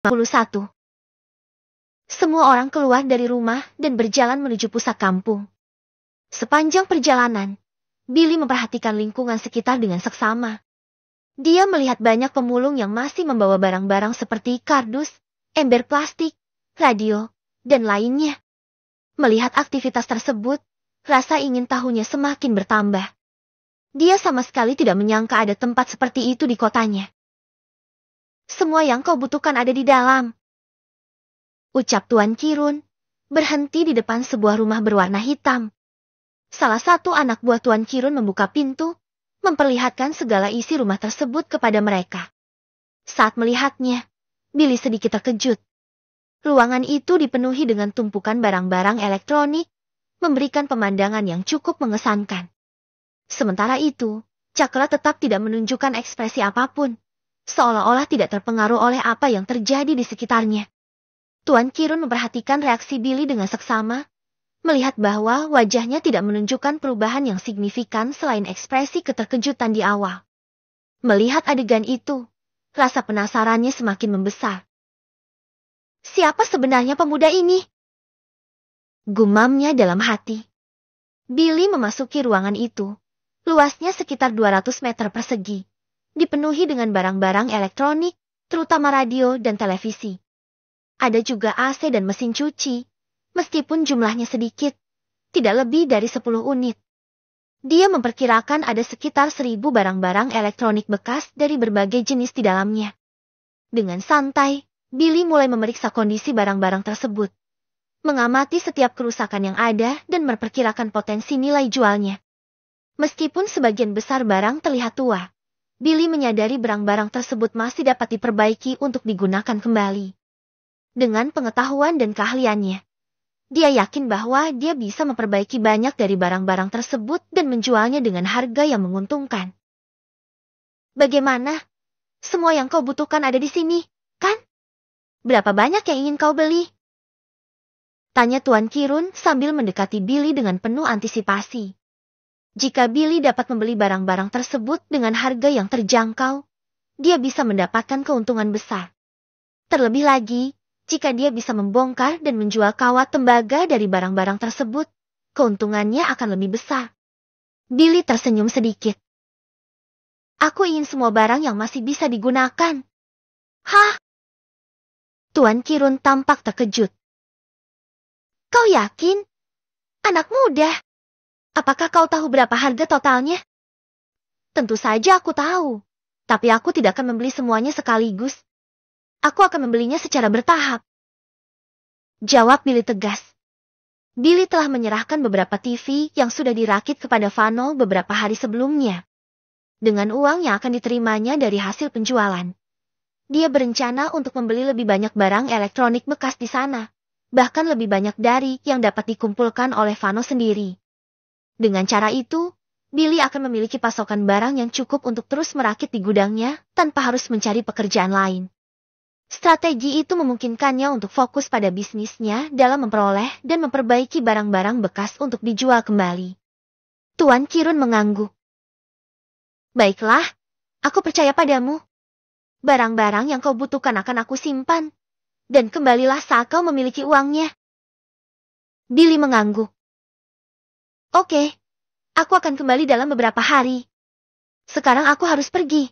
51. Semua orang keluar dari rumah dan berjalan menuju pusat kampung. Sepanjang perjalanan, Billy memperhatikan lingkungan sekitar dengan seksama. Dia melihat banyak pemulung yang masih membawa barang-barang seperti kardus, ember plastik, radio, dan lainnya. Melihat aktivitas tersebut, rasa ingin tahunya semakin bertambah. Dia sama sekali tidak menyangka ada tempat seperti itu di kotanya. Semua yang kau butuhkan ada di dalam, ucap Tuan Kirun, berhenti di depan sebuah rumah berwarna hitam. Salah satu anak buah Tuan Kirun membuka pintu, memperlihatkan segala isi rumah tersebut kepada mereka. Saat melihatnya, Billy sedikit terkejut. Ruangan itu dipenuhi dengan tumpukan barang-barang elektronik, memberikan pemandangan yang cukup mengesankan. Sementara itu, Cakra tetap tidak menunjukkan ekspresi apapun, seolah-olah tidak terpengaruh oleh apa yang terjadi di sekitarnya. Tuan Kirun memperhatikan reaksi Billy dengan seksama, melihat bahwa wajahnya tidak menunjukkan perubahan yang signifikan selain ekspresi keterkejutan di awal. Melihat adegan itu, rasa penasarannya semakin membesar. Siapa sebenarnya pemuda ini? Gumamnya dalam hati. Billy memasuki ruangan itu, luasnya sekitar 200 meter persegi, dipenuhi dengan barang-barang elektronik, terutama radio dan televisi. Ada juga AC dan mesin cuci, meskipun jumlahnya sedikit, tidak lebih dari 10 unit. Dia memperkirakan ada sekitar 1000 barang-barang elektronik bekas dari berbagai jenis di dalamnya. Dengan santai, Billy mulai memeriksa kondisi barang-barang tersebut, mengamati setiap kerusakan yang ada dan memperkirakan potensi nilai jualnya. Meskipun sebagian besar barang terlihat tua, Billy menyadari barang-barang tersebut masih dapat diperbaiki untuk digunakan kembali. Dengan pengetahuan dan keahliannya, dia yakin bahwa dia bisa memperbaiki banyak dari barang-barang tersebut dan menjualnya dengan harga yang menguntungkan. Bagaimana? Semua yang kau butuhkan ada di sini, kan? Berapa banyak yang ingin kau beli? Tanya Tuan Kirun sambil mendekati Billy dengan penuh antisipasi. Jika Billy dapat membeli barang-barang tersebut dengan harga yang terjangkau, dia bisa mendapatkan keuntungan besar. Terlebih lagi, jika dia bisa membongkar dan menjual kawat tembaga dari barang-barang tersebut, keuntungannya akan lebih besar. Billy tersenyum sedikit. Aku ingin semua barang yang masih bisa digunakan. Hah? Tuan Kirun tampak terkejut. Kau yakin? Anak muda. Apakah kau tahu berapa harga totalnya? Tentu saja aku tahu, tapi aku tidak akan membeli semuanya sekaligus. Aku akan membelinya secara bertahap. Jawab Billy tegas. Billy telah menyerahkan beberapa TV yang sudah dirakit kepada Vano beberapa hari sebelumnya. Dengan uang yang akan diterimanya dari hasil penjualan, dia berencana untuk membeli lebih banyak barang elektronik bekas di sana, bahkan lebih banyak dari yang dapat dikumpulkan oleh Vano sendiri. Dengan cara itu, Billy akan memiliki pasokan barang yang cukup untuk terus merakit di gudangnya tanpa harus mencari pekerjaan lain. Strategi itu memungkinkannya untuk fokus pada bisnisnya dalam memperoleh dan memperbaiki barang-barang bekas untuk dijual kembali. Tuan Kirun mengangguk. Baiklah, aku percaya padamu. Barang-barang yang kau butuhkan akan aku simpan, dan kembalilah saat kau memiliki uangnya. Billy mengangguk. Oke, aku akan kembali dalam beberapa hari. Sekarang aku harus pergi.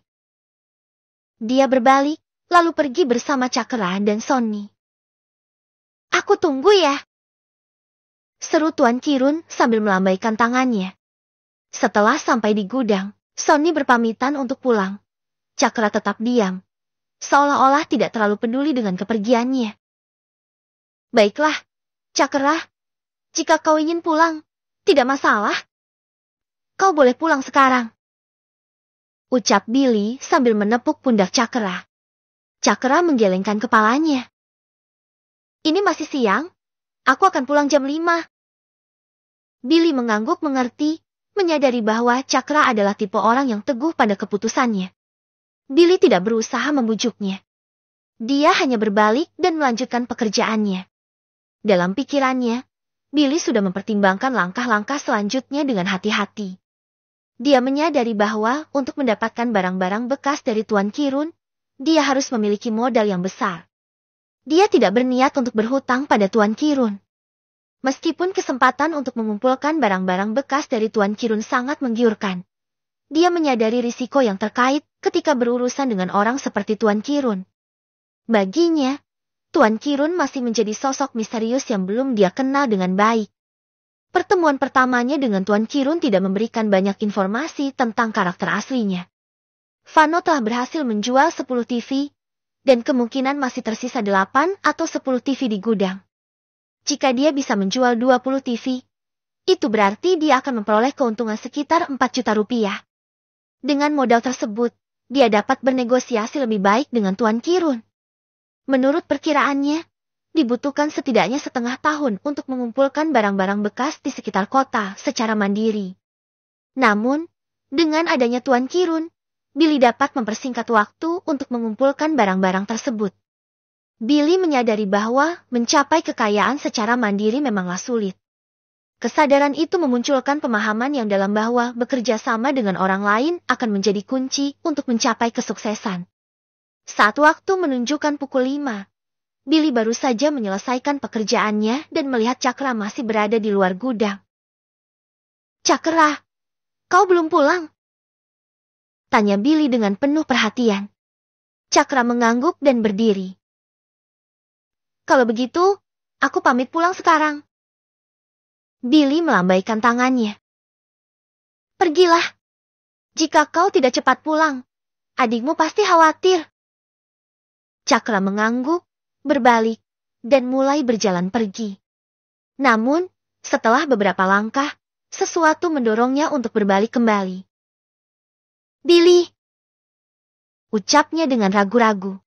Dia berbalik, lalu pergi bersama Cakra dan Sonny. Aku tunggu ya, seru Tuan Kirun sambil melambaikan tangannya. Setelah sampai di gudang, Sonny berpamitan untuk pulang. Cakra tetap diam, seolah-olah tidak terlalu peduli dengan kepergiannya. Baiklah, Cakra, jika kau ingin pulang, tidak masalah. Kau boleh pulang sekarang, ucap Billy sambil menepuk pundak Cakra. Cakra menggelengkan kepalanya. Ini masih siang, aku akan pulang jam 5. Billy mengangguk mengerti, menyadari bahwa Cakra adalah tipe orang yang teguh pada keputusannya. Billy tidak berusaha membujuknya. Dia hanya berbalik dan melanjutkan pekerjaannya. Dalam pikirannya, Billy sudah mempertimbangkan langkah-langkah selanjutnya dengan hati-hati. Dia menyadari bahwa untuk mendapatkan barang-barang bekas dari Tuan Kirun, dia harus memiliki modal yang besar. Dia tidak berniat untuk berhutang pada Tuan Kirun. Meskipun kesempatan untuk mengumpulkan barang-barang bekas dari Tuan Kirun sangat menggiurkan, dia menyadari risiko yang terkait ketika berurusan dengan orang seperti Tuan Kirun. Baginya, Tuan Kirun masih menjadi sosok misterius yang belum dia kenal dengan baik. Pertemuan pertamanya dengan Tuan Kirun tidak memberikan banyak informasi tentang karakter aslinya. Fano telah berhasil menjual 10 TV, dan kemungkinan masih tersisa 8 atau 10 TV di gudang. Jika dia bisa menjual 20 TV, itu berarti dia akan memperoleh keuntungan sekitar 4 juta rupiah. Dengan modal tersebut, dia dapat bernegosiasi lebih baik dengan Tuan Kirun. Menurut perkiraannya, dibutuhkan setidaknya setengah tahun untuk mengumpulkan barang-barang bekas di sekitar kota secara mandiri. Namun, dengan adanya Tuan Kirun, Billy dapat mempersingkat waktu untuk mengumpulkan barang-barang tersebut. Billy menyadari bahwa mencapai kekayaan secara mandiri memanglah sulit. Kesadaran itu memunculkan pemahaman yang dalam bahwa bekerja sama dengan orang lain akan menjadi kunci untuk mencapai kesuksesan. Saat waktu menunjukkan pukul 5, Billy baru saja menyelesaikan pekerjaannya dan melihat Cakra masih berada di luar gudang. "Cakra, kau belum pulang?" tanya Billy dengan penuh perhatian. Cakra mengangguk dan berdiri. "Kalau begitu, aku pamit pulang sekarang." Billy melambaikan tangannya. "Pergilah. Jika kau tidak cepat pulang, adikmu pasti khawatir." Cakra mengangguk, berbalik, dan mulai berjalan pergi. Namun, setelah beberapa langkah, sesuatu mendorongnya untuk berbalik kembali. "Billy," ucapnya dengan ragu-ragu.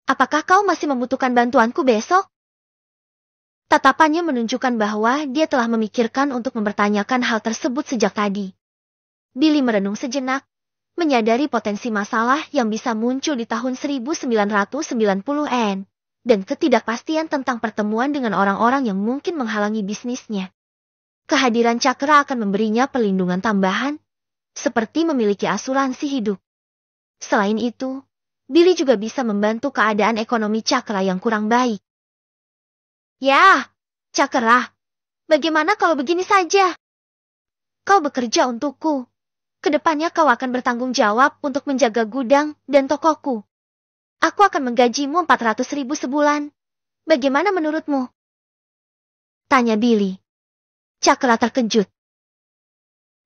"Apakah kau masih membutuhkan bantuanku besok?" Tatapannya menunjukkan bahwa dia telah memikirkan untuk mempertanyakan hal tersebut sejak tadi. Billy merenung sejenak, menyadari potensi masalah yang bisa muncul di tahun 1990-an, dan ketidakpastian tentang pertemuan dengan orang-orang yang mungkin menghalangi bisnisnya. Kehadiran Cakra akan memberinya perlindungan tambahan, seperti memiliki asuransi hidup. Selain itu, Billy juga bisa membantu keadaan ekonomi Cakra yang kurang baik. "Ya, Cakra, bagaimana kalau begini saja? Kau bekerja untukku. Kedepannya kau akan bertanggung jawab untuk menjaga gudang dan tokoku. Aku akan menggajimu 400.000 sebulan. Bagaimana menurutmu?" tanya Billy. Cakra terkejut.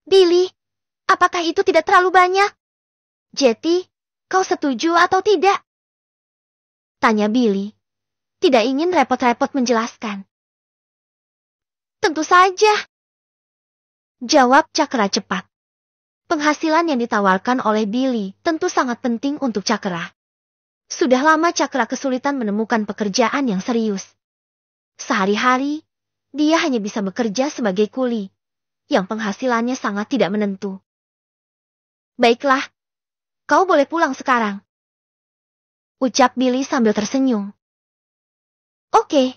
"Billy, apakah itu tidak terlalu banyak? Jetty, kau setuju atau tidak?" tanya Billy. Tidak ingin repot-repot menjelaskan. "Tentu saja," jawab Cakra cepat. Penghasilan yang ditawarkan oleh Billy tentu sangat penting untuk Cakra. Sudah lama Cakra kesulitan menemukan pekerjaan yang serius. Sehari-hari, dia hanya bisa bekerja sebagai kuli, yang penghasilannya sangat tidak menentu. "Baiklah, kau boleh pulang sekarang," ucap Billy sambil tersenyum. "Oke."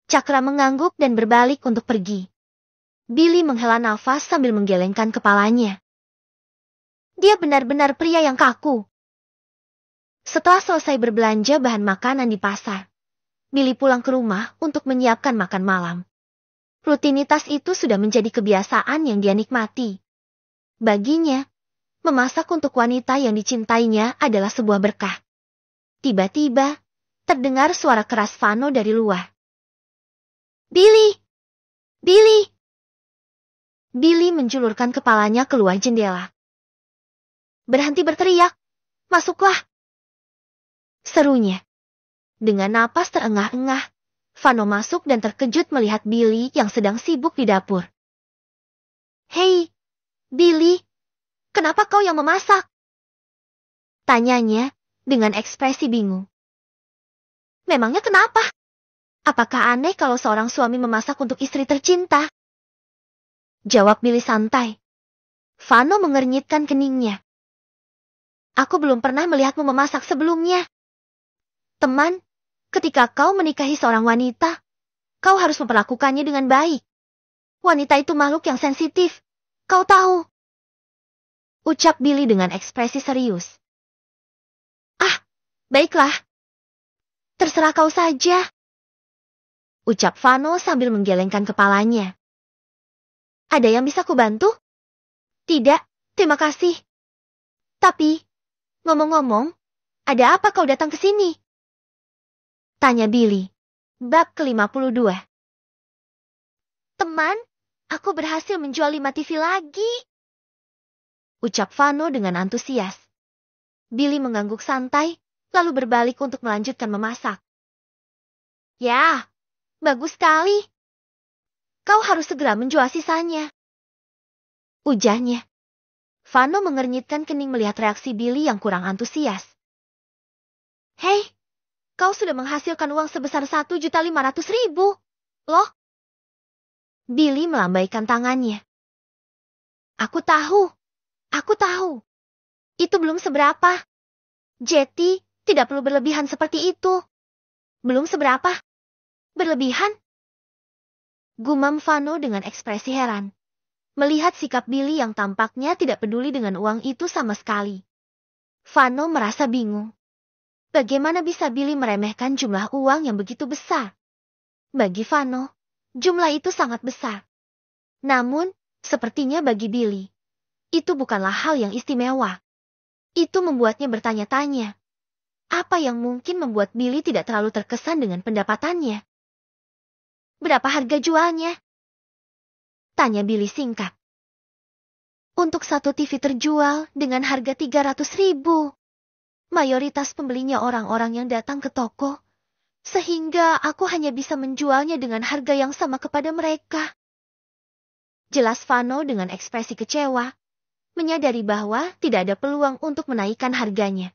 Cakra mengangguk dan berbalik untuk pergi. Billy menghela nafas sambil menggelengkan kepalanya. Dia benar-benar pria yang kaku. Setelah selesai berbelanja bahan makanan di pasar, Billy pulang ke rumah untuk menyiapkan makan malam. Rutinitas itu sudah menjadi kebiasaan yang dia nikmati. Baginya, memasak untuk wanita yang dicintainya adalah sebuah berkah. Tiba-tiba, terdengar suara keras Fano dari luar. "Billy! Billy!" Billy menjulurkan kepalanya keluar jendela. "Berhenti berteriak! Masuklah!" serunya. Dengan napas terengah-engah, Fano masuk dan terkejut melihat Billy yang sedang sibuk di dapur. "Hei, Billy, kenapa kau yang memasak?" tanyanya dengan ekspresi bingung. "Memangnya kenapa? Apakah aneh kalau seorang suami memasak untuk istri tercinta?" jawab Billy santai. Fano mengernyitkan keningnya. "Aku belum pernah melihatmu memasak sebelumnya. Teman, ketika kau menikahi seorang wanita, kau harus memperlakukannya dengan baik. Wanita itu makhluk yang sensitif, kau tahu," ucap Billy dengan ekspresi serius. "Ah, baiklah. Terserah kau saja, ucap Vano sambil menggelengkan kepalanya. Ada yang bisa kubantu? Tidak, terima kasih. Tapi, ngomong-ngomong, ada apa kau datang ke sini? Tanya Billy. Bab ke-52. Teman, aku berhasil menjual 5 TV lagi, ucap Vano dengan antusias. Billy mengangguk santai, lalu berbalik untuk melanjutkan memasak. Ya, bagus sekali. Kau harus segera menjual sisanya, ujarnya. Vano mengernyitkan kening melihat reaksi Billy yang kurang antusias. Hei, kau sudah menghasilkan uang sebesar 1.500.000, loh. Billy melambaikan tangannya. Aku tahu. Itu belum seberapa. Jetty, tidak perlu berlebihan seperti itu. Belum seberapa. Berlebihan? Gumam Vano dengan ekspresi heran. Melihat sikap Billy yang tampaknya tidak peduli dengan uang itu sama sekali. Vano merasa bingung. Bagaimana bisa Billy meremehkan jumlah uang yang begitu besar? Bagi Vano, jumlah itu sangat besar. Namun, sepertinya bagi Billy, itu bukanlah hal yang istimewa. Itu membuatnya bertanya-tanya. Apa yang mungkin membuat Billy tidak terlalu terkesan dengan pendapatannya? Berapa harga jualnya? Tanya Billy singkat. Untuk satu TV terjual dengan harga 300.000. Mayoritas pembelinya orang-orang yang datang ke toko, sehingga aku hanya bisa menjualnya dengan harga yang sama kepada mereka. Jelas Vano dengan ekspresi kecewa, menyadari bahwa tidak ada peluang untuk menaikkan harganya.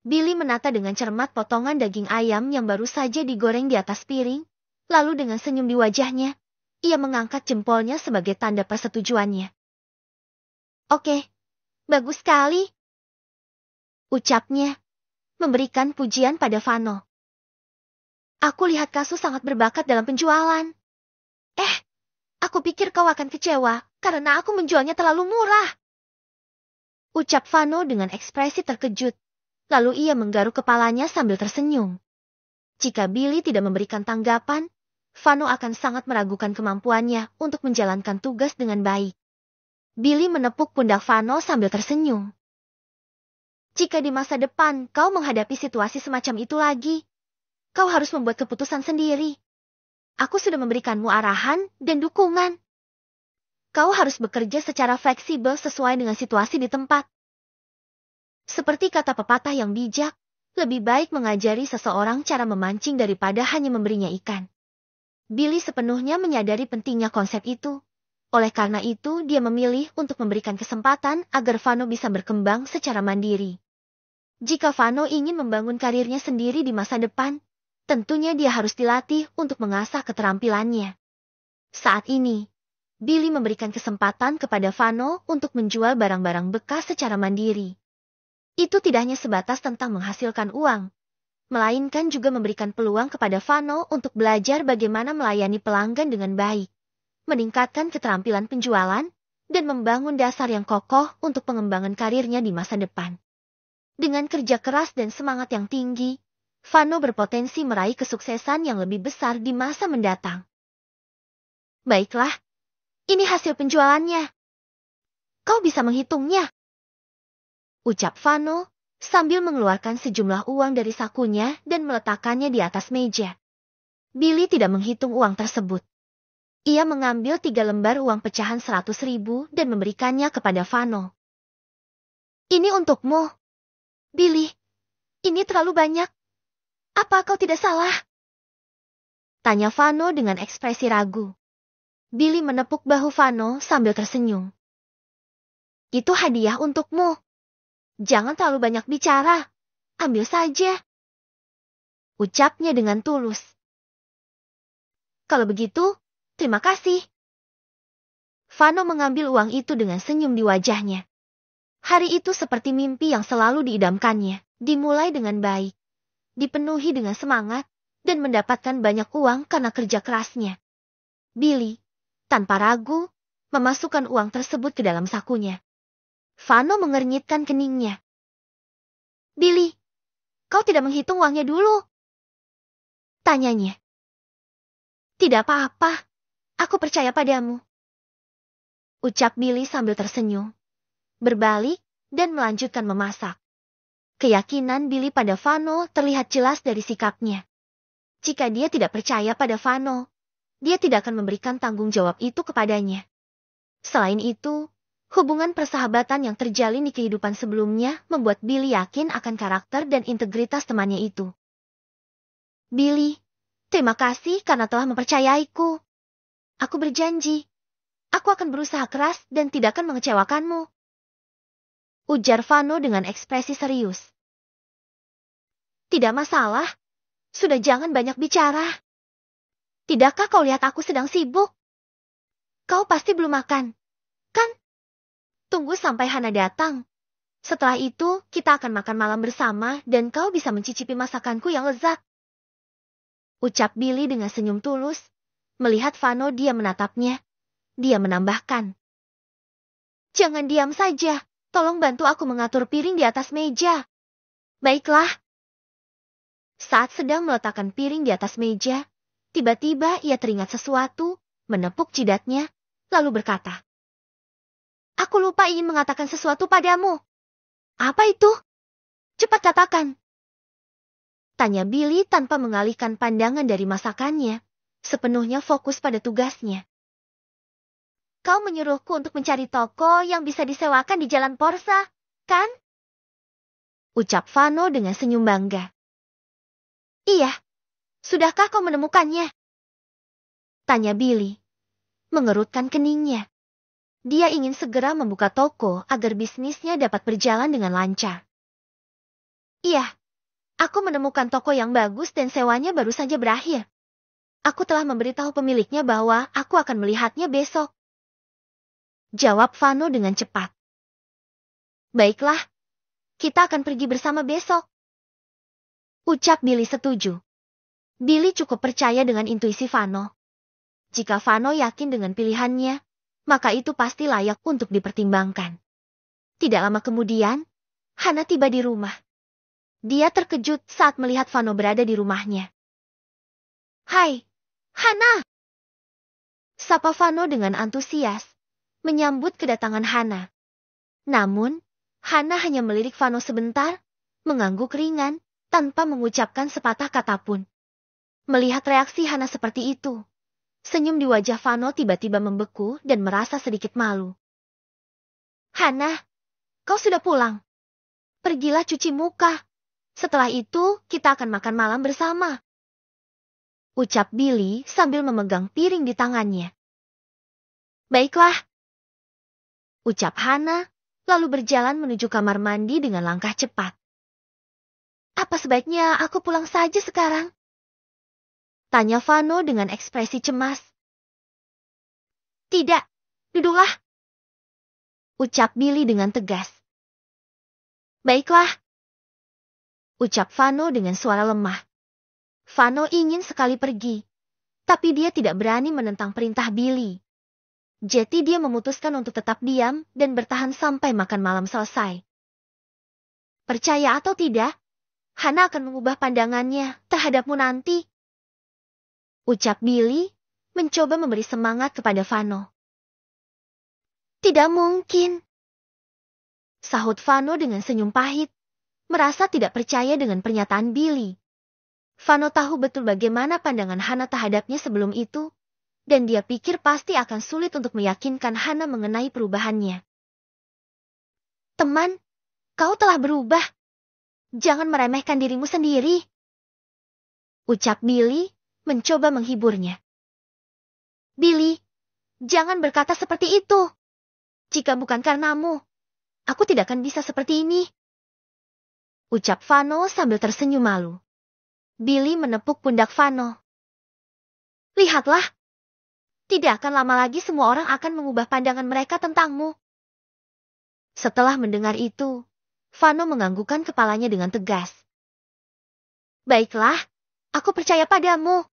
Billy menata dengan cermat potongan daging ayam yang baru saja digoreng di atas piring, lalu dengan senyum di wajahnya, ia mengangkat jempolnya sebagai tanda persetujuannya. Oke, bagus sekali, ucapnya, memberikan pujian pada Vano. Aku lihat kamu sangat berbakat dalam penjualan. Aku pikir kau akan kecewa karena aku menjualnya terlalu murah, ucap Vano dengan ekspresi terkejut, lalu ia menggaruk kepalanya sambil tersenyum. Jika Billy tidak memberikan tanggapan, Vano akan sangat meragukan kemampuannya untuk menjalankan tugas dengan baik. Billy menepuk pundak Vano sambil tersenyum. Jika di masa depan kau menghadapi situasi semacam itu lagi, kau harus membuat keputusan sendiri. Aku sudah memberikanmu arahan dan dukungan. Kau harus bekerja secara fleksibel sesuai dengan situasi di tempat. Seperti kata pepatah yang bijak, lebih baik mengajari seseorang cara memancing daripada hanya memberinya ikan. Billy sepenuhnya menyadari pentingnya konsep itu. Oleh karena itu, dia memilih untuk memberikan kesempatan agar Vano bisa berkembang secara mandiri. Jika Vano ingin membangun karirnya sendiri di masa depan, tentunya dia harus dilatih untuk mengasah keterampilannya. Saat ini, Billy memberikan kesempatan kepada Vano untuk menjual barang-barang bekas secara mandiri. Itu tidak hanya sebatas tentang menghasilkan uang, melainkan juga memberikan peluang kepada Vano untuk belajar bagaimana melayani pelanggan dengan baik, meningkatkan keterampilan penjualan, dan membangun dasar yang kokoh untuk pengembangan karirnya di masa depan. Dengan kerja keras dan semangat yang tinggi, Vano berpotensi meraih kesuksesan yang lebih besar di masa mendatang. Baiklah, ini hasil penjualannya. Kau bisa menghitungnya, ucap Vano sambil mengeluarkan sejumlah uang dari sakunya dan meletakkannya di atas meja. Billy tidak menghitung uang tersebut. Ia mengambil 3 lembar uang pecahan 100.000 dan memberikannya kepada Vano. Ini untukmu, Billy. Ini terlalu banyak. Apa kau tidak salah? Tanya Vano dengan ekspresi ragu. Billy menepuk bahu Vano sambil tersenyum. Itu hadiah untukmu. Jangan terlalu banyak bicara. Ambil saja, ucapnya dengan tulus. Kalau begitu, terima kasih. Vano mengambil uang itu dengan senyum di wajahnya. Hari itu seperti mimpi yang selalu diidamkannya, dimulai dengan baik, dipenuhi dengan semangat, dan mendapatkan banyak uang karena kerja kerasnya. Billy, tanpa ragu, memasukkan uang tersebut ke dalam sakunya. Vano mengernyitkan keningnya. Billy, kau tidak menghitung uangnya dulu. Tanyanya. Tidak apa-apa, aku percaya padamu. Ucap Billy sambil tersenyum, berbalik, dan melanjutkan memasak. Keyakinan Billy pada Vano terlihat jelas dari sikapnya. Jika dia tidak percaya pada Vano, dia tidak akan memberikan tanggung jawab itu kepadanya. Selain itu, hubungan persahabatan yang terjalin di kehidupan sebelumnya membuat Billy yakin akan karakter dan integritas temannya itu. Billy, terima kasih karena telah mempercayaiku. Aku berjanji, aku akan berusaha keras dan tidak akan mengecewakanmu. Ujar Vano dengan ekspresi serius. Tidak masalah, sudah jangan banyak bicara. Tidakkah kau lihat aku sedang sibuk? Kau pasti belum makan, kan? Tunggu sampai Hana datang. Setelah itu, kita akan makan malam bersama dan kau bisa mencicipi masakanku yang lezat. Ucap Billy dengan senyum tulus. Melihat Vano dia menatapnya. Dia menambahkan. Jangan diam saja. Tolong bantu aku mengatur piring di atas meja. Baiklah. Saat sedang meletakkan piring di atas meja, tiba-tiba ia teringat sesuatu, menepuk jidatnya, lalu berkata. Aku lupa ingin mengatakan sesuatu padamu. Apa itu? Cepat katakan. Tanya Billy tanpa mengalihkan pandangan dari masakannya, sepenuhnya fokus pada tugasnya. Kau menyuruhku untuk mencari toko yang bisa disewakan di Jalan Porsa, kan? Ucap Vano dengan senyum bangga. Iya, sudahkah kau menemukannya? Tanya Billy, mengerutkan keningnya. Dia ingin segera membuka toko agar bisnisnya dapat berjalan dengan lancar. Iya, aku menemukan toko yang bagus dan sewanya baru saja berakhir. Aku telah memberitahu pemiliknya bahwa aku akan melihatnya besok. Jawab Vano dengan cepat. Baiklah, kita akan pergi bersama besok. Ucap Billy setuju. Billy cukup percaya dengan intuisi Vano. Jika Vano yakin dengan pilihannya, maka itu pasti layak untuk dipertimbangkan. Tidak lama kemudian, Hana tiba di rumah. Dia terkejut saat melihat Vano berada di rumahnya. Hai, Hana! Sapa Vano dengan antusias, menyambut kedatangan Hana. Namun, Hana hanya melirik Vano sebentar, mengangguk ringan, tanpa mengucapkan sepatah kata pun. Melihat reaksi Hana seperti itu, senyum di wajah Vano tiba-tiba membeku dan merasa sedikit malu. Hana, kau sudah pulang. Pergilah cuci muka. Setelah itu, kita akan makan malam bersama. Ucap Billy sambil memegang piring di tangannya. Baiklah. Ucap Hana, lalu berjalan menuju kamar mandi dengan langkah cepat. Apa sebaiknya aku pulang saja sekarang? Tanya Vano dengan ekspresi cemas. Tidak, duduklah. Ucap Billy dengan tegas. Baiklah. Ucap Vano dengan suara lemah. Vano ingin sekali pergi, tapi dia tidak berani menentang perintah Billy. Jadi dia memutuskan untuk tetap diam dan bertahan sampai makan malam selesai. Percaya atau tidak, Hana akan mengubah pandangannya terhadapmu nanti. Ucap Billy, mencoba memberi semangat kepada Vano. Tidak mungkin. Sahut Vano dengan senyum pahit, merasa tidak percaya dengan pernyataan Billy. Vano tahu betul bagaimana pandangan Hana terhadapnya sebelum itu, dan dia pikir pasti akan sulit untuk meyakinkan Hana mengenai perubahannya. Teman, kau telah berubah. Jangan meremehkan dirimu sendiri. Ucap Billy, mencoba menghiburnya. Billy, jangan berkata seperti itu. Jika bukan karenamu, aku tidak akan bisa seperti ini. Ucap Vano sambil tersenyum malu. Billy menepuk pundak Vano. Lihatlah. Tidak akan lama lagi semua orang akan mengubah pandangan mereka tentangmu. Setelah mendengar itu, Vano menganggukkan kepalanya dengan tegas. Baiklah, aku percaya padamu.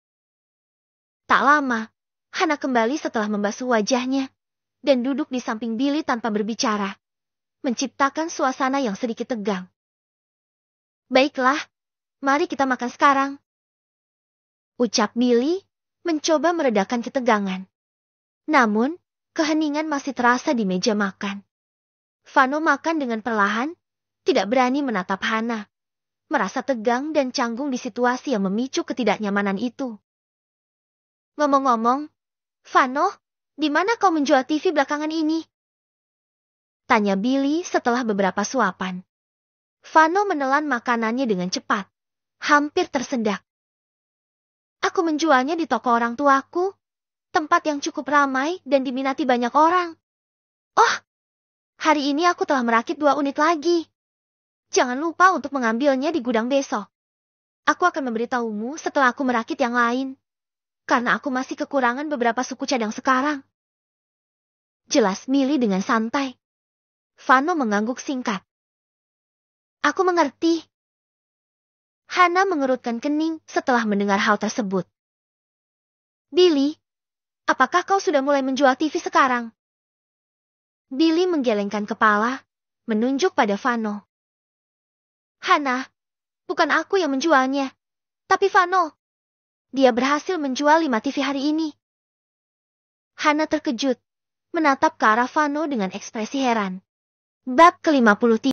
Tak lama, Hana kembali setelah membasuh wajahnya, dan duduk di samping Billy tanpa berbicara, menciptakan suasana yang sedikit tegang. Baiklah, mari kita makan sekarang. Ucap Billy, mencoba meredakan ketegangan. Namun, keheningan masih terasa di meja makan. Vano makan dengan perlahan, tidak berani menatap Hana. Merasa tegang dan canggung di situasi yang memicu ketidaknyamanan itu. Ngomong-ngomong, Vano, di mana kau menjual TV belakangan ini? Tanya Billy setelah beberapa suapan. Vano menelan makanannya dengan cepat, hampir tersendak. Aku menjualnya di toko orang tuaku, tempat yang cukup ramai dan diminati banyak orang. Oh, hari ini aku telah merakit 2 unit lagi. Jangan lupa untuk mengambilnya di gudang besok. Aku akan memberitahumu setelah aku merakit yang lain. Karena aku masih kekurangan beberapa suku cadang sekarang. Jelas Milly dengan santai. Vano mengangguk singkat. Aku mengerti. Hana mengerutkan kening setelah mendengar hal tersebut. Billy, apakah kau sudah mulai menjual TV sekarang? Billy menggelengkan kepala, menunjuk pada Vano. Hana, bukan aku yang menjualnya, tapi Vano. Dia berhasil menjual 5 TV hari ini. Hana terkejut, menatap ke arah Vano dengan ekspresi heran. Bab ke-53